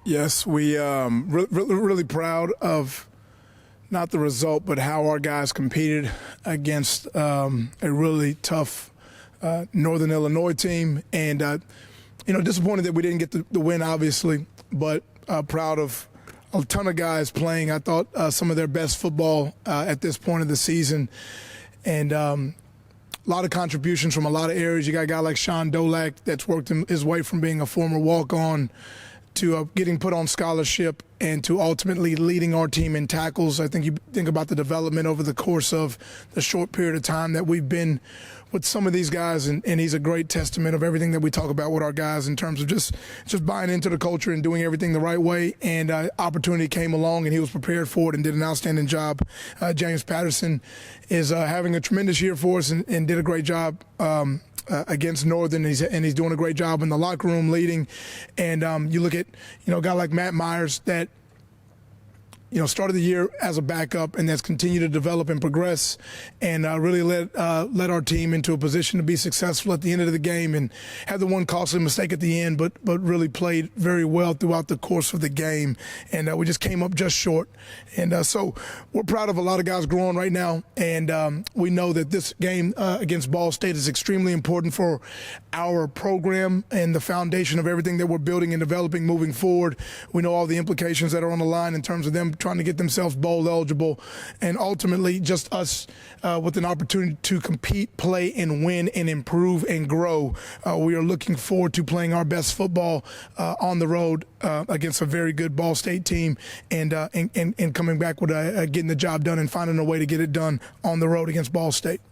Yes, we really proud of not the result, but how our guys competed against a really tough Northern Illinois team. And, disappointed that we didn't get the win, obviously, but proud of a ton of guys playing. I thought some of their best football at this point of the season. And a lot of contributions from a lot of areas. You got a guy like Sean Dolak that's worked his way from being a former walk-on to getting put on scholarship and to ultimately leading our team in tackles. I think you think about the development over the course of the short period of time that we've been with some of these guys, and he's a great testament of everything that we talk about with our guys in terms of just buying into the culture and doing everything the right way. And opportunity came along, and he was prepared for it and did an outstanding job. James Patterson is having a tremendous year for us and did a great job against Northern, and he's doing a great job in the locker room leading. And you look at a guy like Matt Myers that started the year as a backup and that's continued to develop and progress and really led our team into a position to be successful at the end of the game and had the one costly mistake at the end, but really played very well throughout the course of the game. And we just came up just short. And so we're proud of a lot of guys growing right now. And we know that this game against Ball State is extremely important for our program and the foundation of everything that we're building and developing moving forward. We know all the implications that are on the line in terms of them trying to get themselves bowl eligible, and ultimately just us with an opportunity to compete, play, and win and improve and grow. We are looking forward to playing our best football on the road against a very good Ball State team, and coming back with getting the job done and finding a way to get it done on the road against Ball State.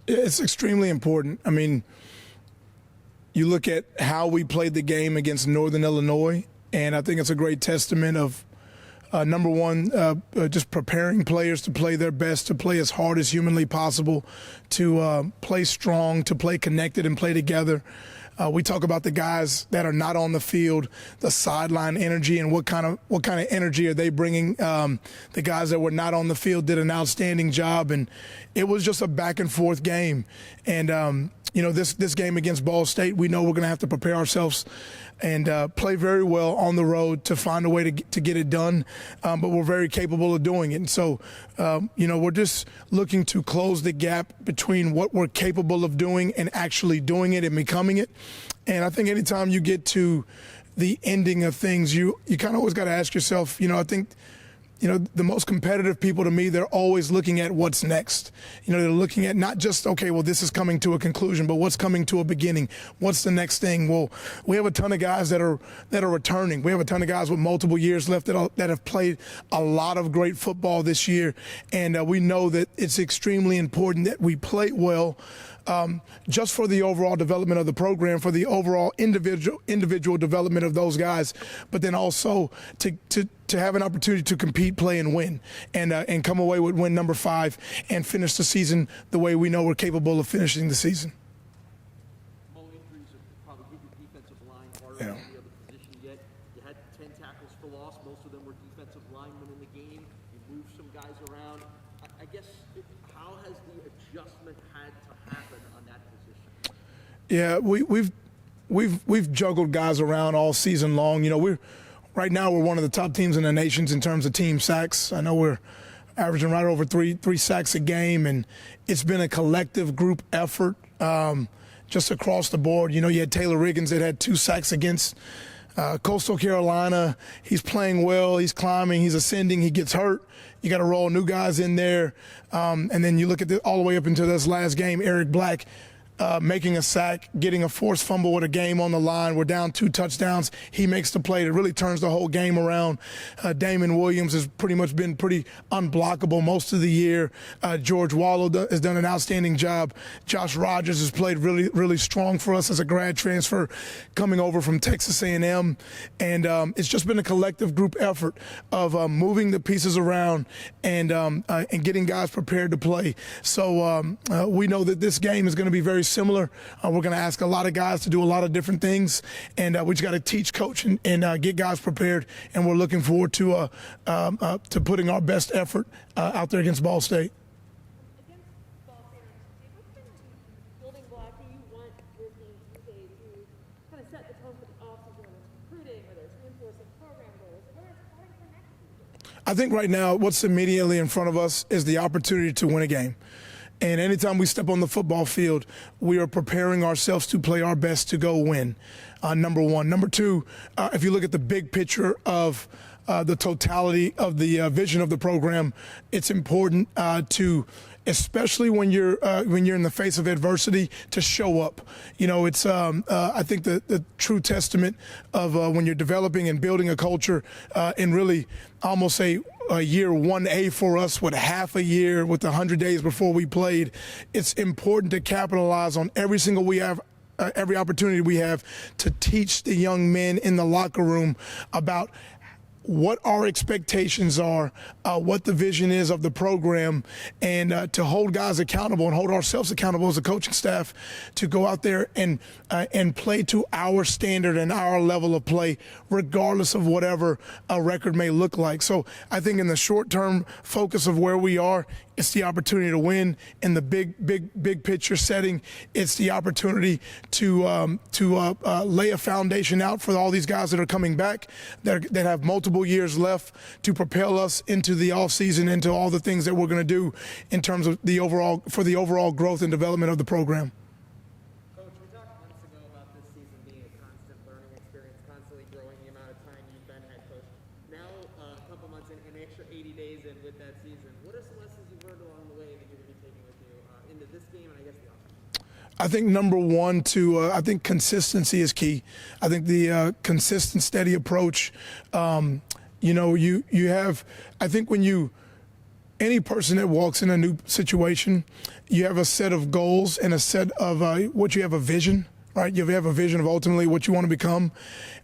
It's extremely important. I mean, you look at how we played the game against Northern Illinois, and I think it's a great testament of, number one, just preparing players to play their best, to play as hard as humanly possible, to play strong, to play connected and play together. We talk about the guys that are not on the field, the sideline energy, and what kind of energy are they bringing. The guys that were not on the field did an outstanding job, and it was just a back and forth game. And this game against Ball State, we know we're going to have to prepare ourselves and play very well on the road to find a way to get it done. But we're very capable of doing it. And so, we're just looking to close the gap between what we're capable of doing and actually doing it and becoming it. And I think anytime you get to the ending of things, you kind of always got to ask yourself, I think, the most competitive people to me, they're always looking at what's next. They're looking at not just, okay, well, this is coming to a conclusion, but what's coming to a beginning? What's the next thing? Well, we have a ton of guys that are returning. We have a ton of guys with multiple years left that have played a lot of great football this year. And we know that it's extremely important that we play well, just for the overall development of the program, for the overall individual development of those guys, but then also to have an opportunity to compete, play, and win, and come away with win number 5 and finish the season the way we know we're capable of finishing the season. More injuries have probably hit your defensive line harder than any other position yet. You had 10 tackles for loss. Most of them were defensive linemen in the game. You moved some guys around. I guess, how has the adjustment had to happen on that position? Yeah, we've juggled guys around all season long. Right now we're one of the top teams in the nations in terms of team sacks. I know we're averaging right over three sacks a game, and it's been a collective group effort just across the board. You had Taylor Riggins that had 2 sacks against Coastal Carolina. He's playing well. He's climbing. He's ascending. He gets hurt. You got to roll new guys in there. And then you look at all the way up into this last game, Eric Black, making a sack, getting a forced fumble with a game on the line. We're down 2 touchdowns. He makes the play that really turns the whole game around. Damon Williams has pretty much been pretty unblockable most of the year. George Wallow has done an outstanding job. Josh Rogers has played really, really strong for us as a grad transfer coming over from Texas A&M. And it's just been a collective group effort of moving the pieces around and getting guys prepared to play. So we know that this game is going to be very similar. We're going to ask a lot of guys to do a lot of different things, and we just got to teach, coach, and get guys prepared. And we're looking forward to putting our best effort out there against Ball State. Against Ball State, what's been the building block that you want your team to say to kind of set the tone for the offseason, whether it's recruiting, whether it's reinforcing program goals, whether it's planning for next season? I think right now what's immediately in front of us is the opportunity to win a game. And anytime we step on the football field, we are preparing ourselves to play our best to go win, number one. Number two, if you look at the big picture of the totality of the vision of the program, it's important to, especially when you're in the face of adversity, to show up. You know, it's I think the true testament of when you're developing and building a culture and really almost a year 1A for us with half a year with 100 days before we played. It's important to capitalize on every opportunity we have to teach the young men in the locker room about what our expectations are, what the vision is of the program, and to hold guys accountable and hold ourselves accountable as a coaching staff to go out there and play to our standard and our level of play, regardless of whatever a record may look like. So I think in the short-term focus of where we are, it's the opportunity to win. In the big picture setting, it's the opportunity to lay a foundation out for all these guys that are coming back, that have multiple years left to propel us into the offseason, into all the things that we're going to do in terms of the overall growth and development of the program. Coach, we talked months ago about this season being a constant learning experience, constantly growing the amount of time you've been head coach. Now, a couple months in, an extra 80 days in with that season, what are some lessons you've learned along the way that you're going to be taking with you into this game and I guess the offseason? I think number one, I think consistency is key. I think the consistent, steady approach. You have, I think when any person that walks in a new situation, you have a set of goals and a set of what you have a vision, right? You have a vision of ultimately what you want to become.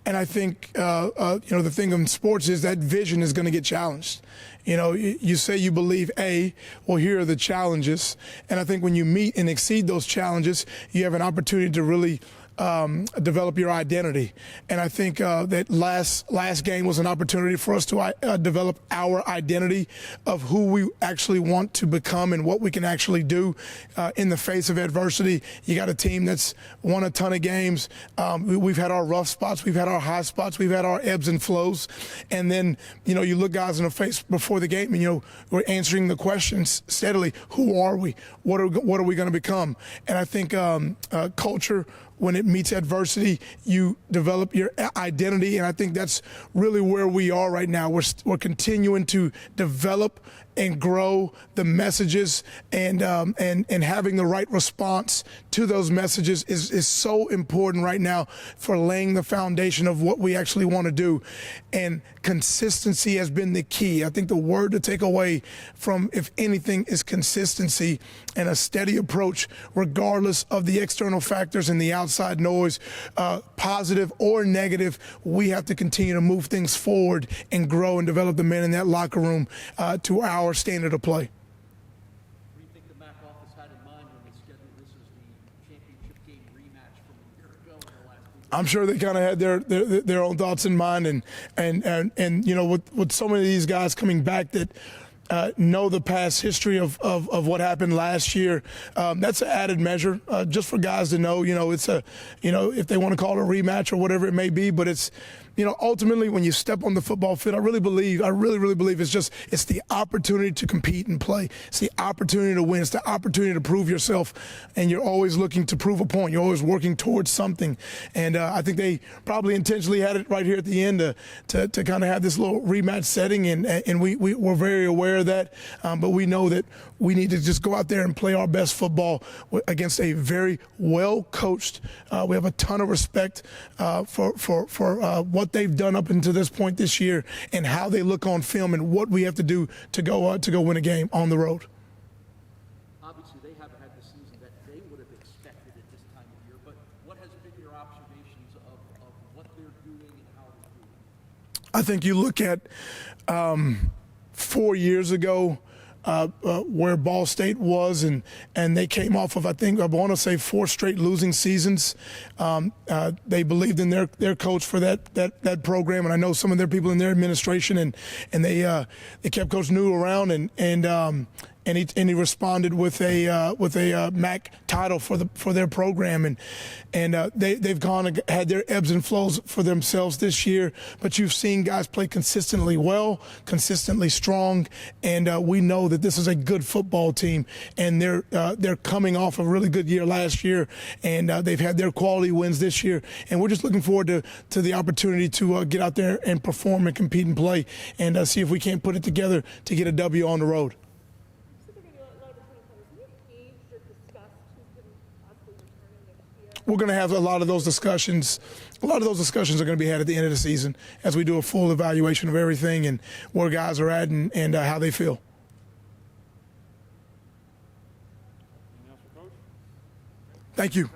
And I think, the thing in sports is that vision is going to get challenged. You know, you say you believe A, well, here are the challenges. And I think when you meet and exceed those challenges, you have an opportunity to really develop your identity. And I think that last game was an opportunity for us to develop our identity of who we actually want to become and what we can actually do in the face of adversity. You got a team that's won a ton of games. We've had our rough spots. We've had our high spots. We've had our ebbs and flows. And then, you look guys in the face before the game and, we're answering the questions steadily. Who are we? What are we going to become? And I think culture, when it meets adversity, you develop your identity, and I think that's really where we are right now. We're continuing to develop and grow the messages, and having the right response to those messages is so important right now for laying the foundation of what we actually want to do. And consistency has been the key. I think the word to take away from, if anything, is consistency and a steady approach, regardless of the external factors and the outside noise, positive or negative. We have to continue to move things forward and grow and develop the men in that locker room to our standard of play. What do you think the back office had in mind when they scheduled this as the championship game rematch from a year ago in the last week? I'm sure they kind of had their own thoughts in mind, and with so many of these guys coming back that know the past history of what happened last year, that's an added measure just for guys to know. It's if they want to call it a rematch or whatever it may be, but it's ultimately when you step on the football field, I really believe it's the opportunity to compete and play. It's the opportunity to win. It's the opportunity to prove yourself, and you're always looking to prove a point. You're always working towards something, and I think they probably intentionally had it right here at the end to kind of have this little rematch setting, and we're very aware of that, but we know that we need to just go out there and play our best football against a very well-coached. We have a ton of respect for what they've done up until this point this year and how they look on film and what we have to do to go win a game on the road. Obviously, they haven't had the season that they would have expected at this time of year, but what has been your observations of what they're doing and how they're doing it? I think you look at 4 years ago, where Ball State was, and they came off of, I want to say 4 straight losing seasons. They believed in their coach for that program, and I know some of their people in their administration, and they kept Coach New around, and he responded with a MAC title for their program, and they've had their ebbs and flows for themselves this year. But you've seen guys play consistently well, consistently strong, and we know that this is a good football team, and they're coming off a really good year last year, and they've had their quality wins this year, and we're just looking forward to the opportunity to get out there and perform and compete and play, and see if we can't put it together to get a W on the road. We're going to have a lot of those discussions. A lot of those discussions are going to be had at the end of the season as we do a full evaluation of everything and where guys are at and how they feel. Anything else for Coach? Thank you.